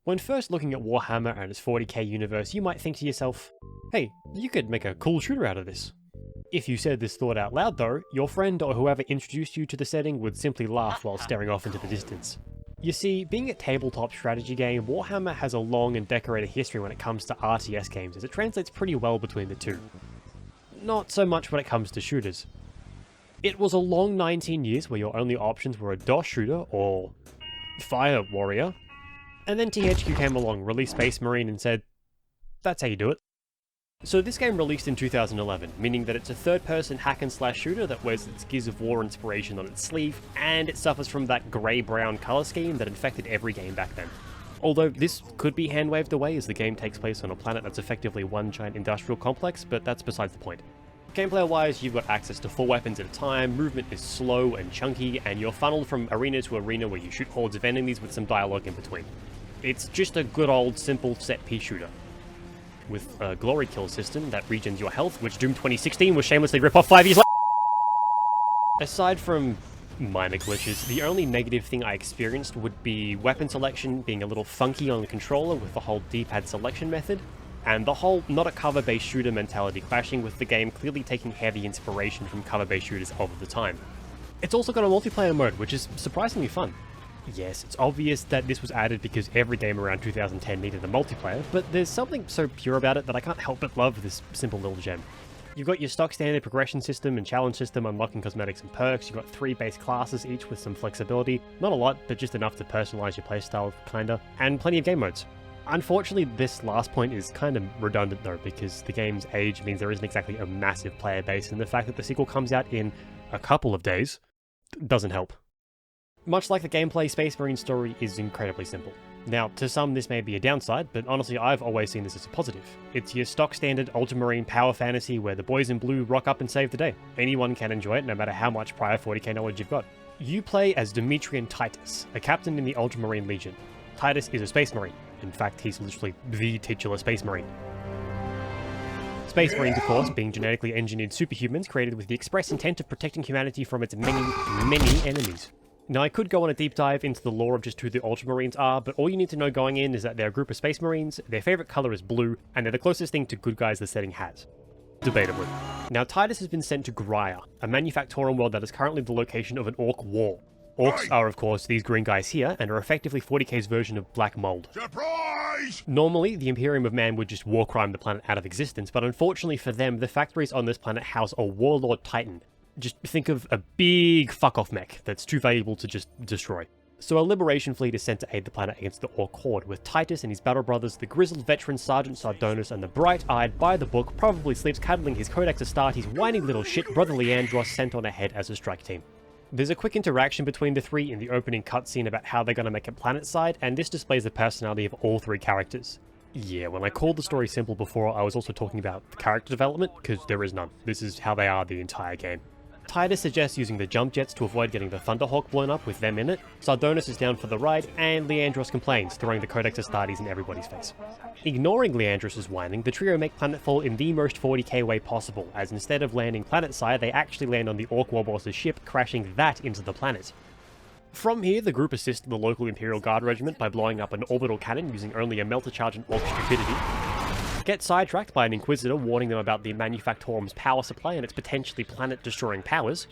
When first looking at Warhammer and its 40k universe, you might think to yourself, hey, you could make a cool shooter out of this. If you said this thought out loud though, your friend or whoever introduced you to the setting would simply laugh while staring off into the distance. You see, being a tabletop strategy game, Warhammer has a long and decorated history when it comes to RTS games, as it translates pretty well between the two. Not so much when it comes to shooters. It was a long 19 years where your only options were a DOS shooter or Fire Warrior, and then THQ came along, released Space Marine and said, that's how you do it. So this game released in 2011, meaning that it's a third-person hack-and-slash shooter that wears its Gears of War inspiration on its sleeve, and it suffers from that grey-brown colour scheme that infected every game back then. Although this could be hand-waved away as the game takes place on a planet that's effectively one giant industrial complex, but that's besides the point. Gameplay-wise, you've got access to 4 weapons at a time, movement is slow and chunky, and you're funneled from arena to arena where you shoot hordes of enemies with some dialogue in between. It's just a good old simple set-piece shooter, with a glory kill system that regens your health, which Doom 2016 was shamelessly rip off 5 years later. Aside from minor glitches, the only negative thing I experienced would be weapon selection being a little funky on the controller with the whole D-pad selection method, and the whole not a cover-based shooter mentality clashing with the game clearly taking heavy inspiration from cover-based shooters of the time. It's also got a multiplayer mode, which is surprisingly fun. Yes, it's obvious that this was added because every game around 2010 needed a multiplayer, but there's something so pure about it that I can't help but love this simple little gem. You've got your stock standard progression system and challenge system unlocking cosmetics and perks, you've got 3 base classes each with some flexibility, not a lot, but just enough to personalize your playstyle, kinda, and plenty of game modes. Unfortunately, this last point is kind of redundant though, because the game's age means there isn't exactly a massive player base, and the fact that the sequel comes out in a couple of days doesn't help. Much like the gameplay, Space Marine story is incredibly simple. Now, to some this may be a downside, but honestly I've always seen this as a positive. It's your stock standard Ultramarine power fantasy where the boys in blue rock up and save the day. Anyone can enjoy it, no matter how much prior 40k knowledge you've got. You play as Demetrian Titus, a captain in the Ultramarine Legion. Titus is a Space Marine. In fact, he's literally the titular Space Marine. Space Marines, of course, being genetically engineered superhumans created with the express intent of protecting humanity from its many enemies. Now, I could go on a deep dive into the lore of just who the Ultramarines are, but all you need to know going in is that they're a group of Space Marines, their favourite colour is blue, and they're the closest thing to good guys the setting has. Debatably. Now, Titus has been sent to Graia, a maunfactorum world that is currently the location of an Orc war. Orcs are, of course, these green guys here, and are effectively 40k's version of Black Mold. Surprise! Normally, the Imperium of Man would just war crime the planet out of existence, but unfortunately for them, the factories on this planet house a Warlord Titan. Just think of a big fuck-off mech that's too valuable to just destroy. So a liberation fleet is sent to aid the planet against the Orc horde, with Titus and his battle brothers, the grizzled veteran Sergeant Sardonus, and the bright-eyed, by-the-book, probably sleeps cuddling his Codex Astartes whiny little shit brother Leandros sent on ahead as a strike team. There's a quick interaction between the 3 in the opening cutscene about how they're going to make it planet-side, and this displays the personality of all 3 characters. Yeah, when I called the story simple before, I was also talking about the character development, because there is none. This is how they are the entire game. Titus suggests using the jump jets to avoid getting the Thunderhawk blown up with them in it, Sardonus is down for the ride, and Leandros complains, throwing the Codex Astartes in everybody's face. Ignoring Leandros' whining, the trio make planetfall in the most 40k way possible, as instead of landing planetside, they actually land on the Orc Warboss's ship, crashing that into the planet. From here, the group assists the local Imperial Guard regiment by blowing up an orbital cannon using only a melter charge and Orc stupidity, get sidetracked by an Inquisitor warning them about the Maunfactorum's power supply and its potentially planet-destroying powers,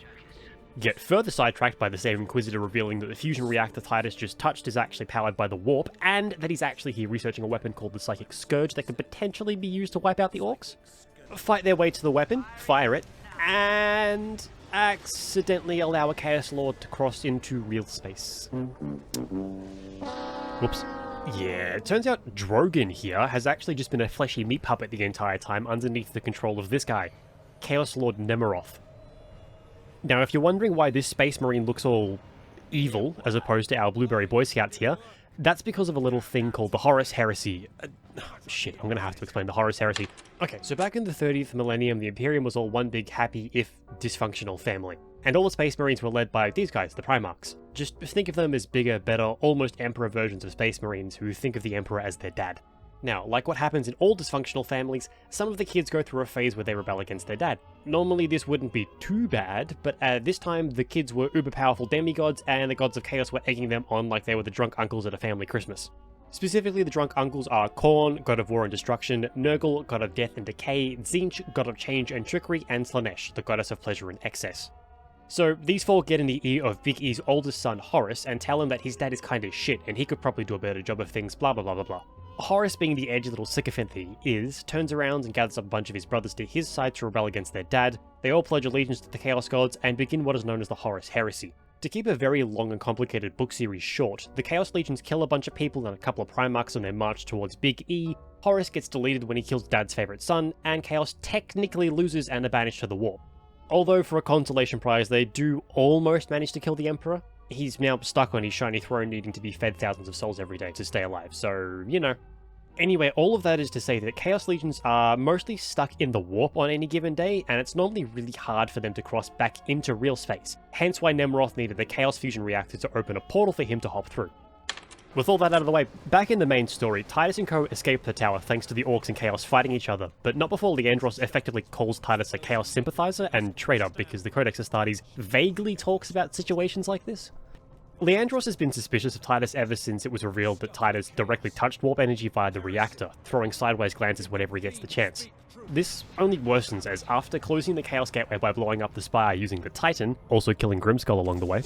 get further sidetracked by the same Inquisitor revealing that the fusion reactor Titus just touched is actually powered by the warp, and that he's actually here researching a weapon called the Psychic Scourge that could potentially be used to wipe out the Orcs, fight their way to the weapon, fire it, and accidentally allow a Chaos Lord to cross into real space. Whoops. Yeah, it turns out Drogon here has actually just been a fleshy meat puppet the entire time underneath the control of this guy, Chaos Lord Nemeroth. Now, if you're wondering why this Space Marine looks all evil as opposed to our Blueberry Boy Scouts here, that's because of a little thing called the Horus Heresy. Shit, I'm gonna have to explain the Horus Heresy. Okay, so back in the 30th millennium, the Imperium was all one big happy, if dysfunctional family. And all the Space Marines were led by these guys, the Primarchs. Just think of them as bigger, better, almost Emperor versions of Space Marines who think of the Emperor as their dad. Now, like what happens in all dysfunctional families, some of the kids go through a phase where they rebel against their dad. Normally this wouldn't be too bad, but at this time the kids were uber powerful demigods and the gods of chaos were egging them on like they were the drunk uncles at a family Christmas. Specifically, the drunk uncles are Khorne, god of war and destruction, Nurgle, god of death and decay, Tzeentch, god of change and trickery, and Slaanesh, the goddess of pleasure and excess. So these four get in the ear of Big E's oldest son Horus and tell him that his dad is kinda shit and he could probably do a better job of things, blah blah blah blah blah. Horus, being the edgy little sycophant that he is, turns around and gathers up a bunch of his brothers to his side to rebel against their dad. They all pledge allegiance to the Chaos Gods and begin what is known as the Horus Heresy. To keep a very long and complicated book series short, the Chaos Legions kill a bunch of people and a couple of Primarchs on their march towards Big E, Horus gets deleted when he kills Dad's favourite son, and Chaos technically loses and are banished to the Warp. Although for a consolation prize they do almost manage to kill the Emperor, he's now stuck on his shiny throne needing to be fed thousands of souls every day to stay alive, so, you know. Anyway, all of that is to say that Chaos Legions are mostly stuck in the Warp on any given day, and it's normally really hard for them to cross back into real space, hence why Nemeroth needed the Chaos Fusion Reactor to open a portal for him to hop through. With all that out of the way, back in the main story, Titus and co escape the tower thanks to the Orcs and Chaos fighting each other, but not before Leandros effectively calls Titus a Chaos sympathizer and traitor because the Codex Astartes vaguely talks about situations like this. Leandros has been suspicious of Titus ever since it was revealed that Titus directly touched warp energy via the reactor, throwing sideways glances whenever he gets the chance. This only worsens as after closing the Chaos Gateway by blowing up the spire using the Titan, also killing Grimskull along the way,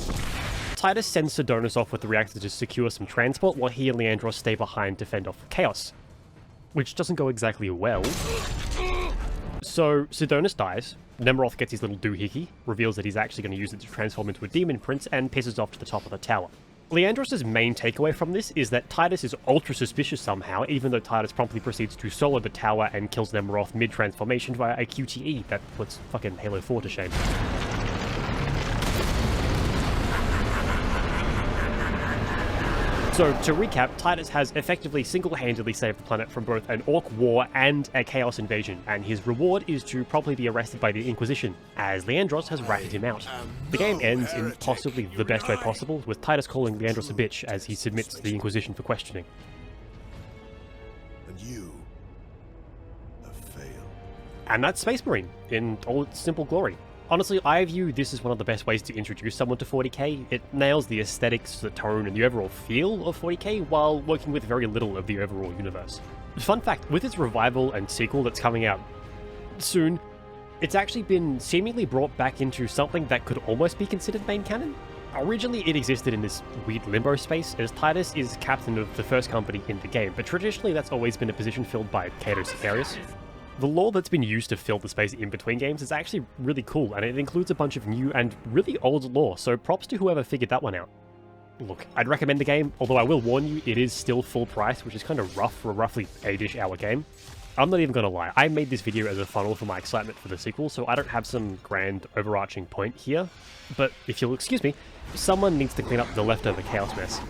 Titus sends Sidonus off with the reactor to secure some transport while he and Leandros stay behind to fend off Chaos. Which doesn't go exactly well. So Sidonus dies, Nemeroth gets his little doohickey, reveals that he's actually going to use it to transform into a demon prince, and pisses off to the top of the tower. Leandros' main takeaway from this is that Titus is ultra suspicious somehow, even though Titus promptly proceeds to solo the tower and kills Nemeroth mid-transformation via a QTE that puts fucking Halo 4 to shame. So, to recap, Titus has effectively single-handedly saved the planet from both an Orc war and a Chaos invasion, and his reward is to probably be arrested by the Inquisition, as Leandros has ratted him out. The game ends in possibly the best way possible, with Titus calling Leandros a bitch as he submits to the Inquisition for questioning. And you have failed. And that's Space Marine, in all its simple glory. Honestly, I view this as one of the best ways to introduce someone to 40k. It nails the aesthetics, the tone, and the overall feel of 40k while working with very little of the overall universe. Fun fact, with its revival and sequel that's coming out soon, it's actually been seemingly brought back into something that could almost be considered main canon. Originally, it existed in this weird limbo space, as Titus is captain of the first company in the game, but traditionally that's always been a position filled by Cato Sicarius. The lore that's been used to fill the space in between games is actually really cool, and it includes a bunch of new and really old lore, so props to whoever figured that one out. Look, I'd recommend the game, although I will warn you, it is still full price, which is kind of rough for a roughly 8-ish hour game. I'm not even gonna lie, I made this video as a funnel for my excitement for the sequel, so I don't have some grand overarching point here, but if you'll excuse me, someone needs to clean up the leftover chaos mess.